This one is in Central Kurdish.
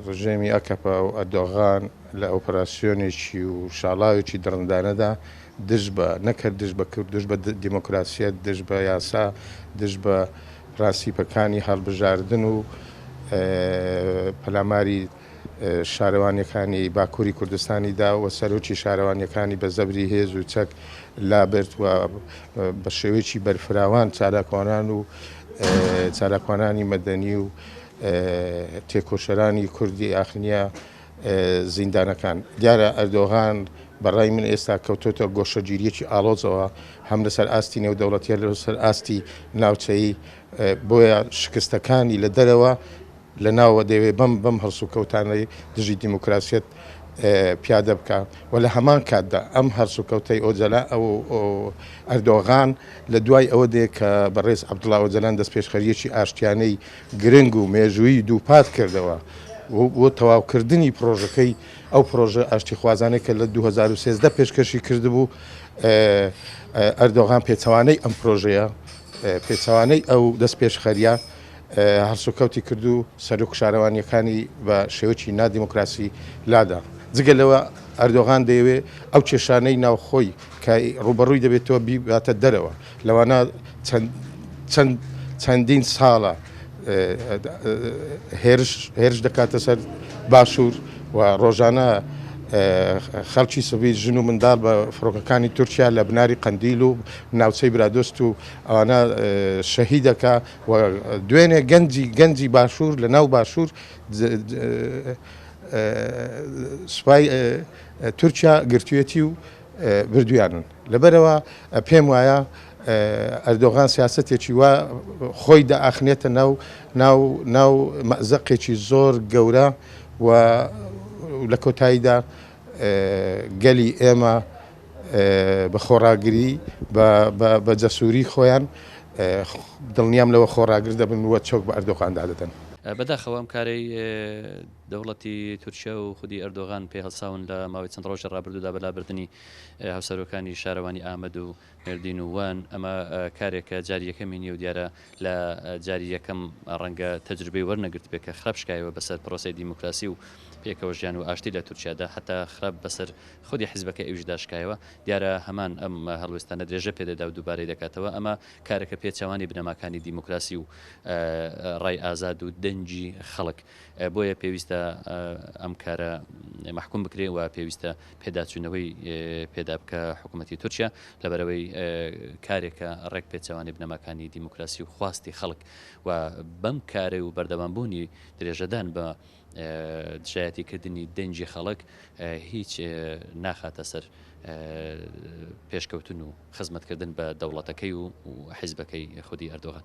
ڕژێمی ئەکەپە و ئەردۆغان لە ئۆپەراسیۆنێکی و شاڵاوێکی دڕندانەدا دژ بە نەکرد دژ بە کورد دژ بە دیموکراسیەت دژ بە یاسا دژ بە ڕاستیپەکانی هەڵبژاردن و پەلاماری شارەوانیەکانی باکووری کوردستانیدا و سەرۆکی شارەوانیەکانی بە زەبری هێز و چەک لابرد و بە شێوەیەکی بەرفراوان چالاکوانان و چالاکوانانی مەدەنی و تێکۆشەرانی کوردی ئاخنیە زیندانەکان دیارە ئەردۆغان بەڕای من ئێستا کەوتۆتە گۆشەگیریەکی ئاڵۆزەوە هەم لەسەر ئاستی نێودەوڵەتیە لەسەر ئاستی ناوچەیی بۆیە شکستەکانی لە دەرەوە لە ناوە دەوێ بەم هەڵسو کەوتانەی دژی دیموکراسیەت پیادە بکە و لە هەمان کاتدا ئەم هەرسو کەوتەی ئۆجەلا ئەو ئەردۆغان لە دوای ئەوە دێ کە بەڕێز عەبدوڵڵا ئۆجەلان دەست پێشخەریەکی ئاشتیانەی گرنگ و مێژووی دووپات کردەوە بۆ تەواوکردنی پرۆژەکەی ئەو پرۆژە ئاشتی خوازانەی کە لە 2013 پێشکەشی کردبوو ئەردۆغان پێچەوانەی ئەم پرۆژەیە پێچەوانەی ئەو دەست پێشخەریە هەرسوکەوتی کرد و سەرۆک شارەوانیەکانی بە شێوەیەکی نادیموکراسی لادا جگە لەوە ئەردۆغان دەیەوێ ئەو کێشانەی ناوخۆی کە ڕوبەڕووی دەبێتەوە بیباتە دەرەوە لەوانە چەندین ساڵە هێرش دەکاتە سەر باشوور و ڕۆژانە خەڵکی سڤیل ژن و منداڵ بە فڕۆکەکانی تورکیا لە بناری قەندیل و ناوچەی برادۆست و ئەوانە شەهید دەکا و دوێنێ گەنجی باشوور لە ناو باشوور سوپای تورکیا گرتوێتی و بردویانن لەبەرەوە پێم وایە ئەردۆغان سیاسەتێکی وە خۆی دائاخنێتە ناو مەزەقێکی زۆر گەورە و لە کۆتاییدا گەلی ئێمە بە خۆڕاگری بە جەسووری خۆیان دڵنیام لەوە خۆڕاگر دەبن وە چۆک بە ئەردۆغاندا دەدەن بەداخەوە ئەم کارەی دەوڵەتی تورکیا و خودی ئەردۆغان پێ هەڵساون لە ماوەی چەند ڕۆژە ڕابردوودا بەلابردننی هاوسەرۆکانی شارەوانی ئامەد و مێردین و وان ئەمە کارێکە جاری یەکەمی نیە و دیارە لە جاری یەکەم ڕەنگە تەجربەی وەرنەگرت بێت کە خراپ شکایەوە بەسەر پرۆسی دیموکراسی و پێکەوە ژیان و ئاشتی لە تورکیادا حتا خراپ بەسەر خودی حیزبەکە ئەویشدا شکایەوە دیارە هەمان ئەم هەڵوێستانە درێژە پێدەدا و دووبارەی دەکاتەوە ئەمە کارێکە پێچەوانی بنەماکانی دیموکراسی و ڕای ئازاد و دەنجی خەڵک بۆیە پێویستە ئەم کارە محکوم بکرێ و پێویستە پێداچوونەوەی پێدا بکە حکوومەتی تورکیا لەبەرەوەی کارێکە ڕێک پێچەوانی بنەماکانی دیموکراسی و خواستی خەڵک و بەم کارە و بەردەوامبوونی درێژەدان بە دژایەتیکردنی دەنجی خەڵک هیچ ناخاتە سەر پێشکەوتن و خزمەتکردن بە دەوڵەتەکەی و حیزبەکەی خودی ئەردۆغان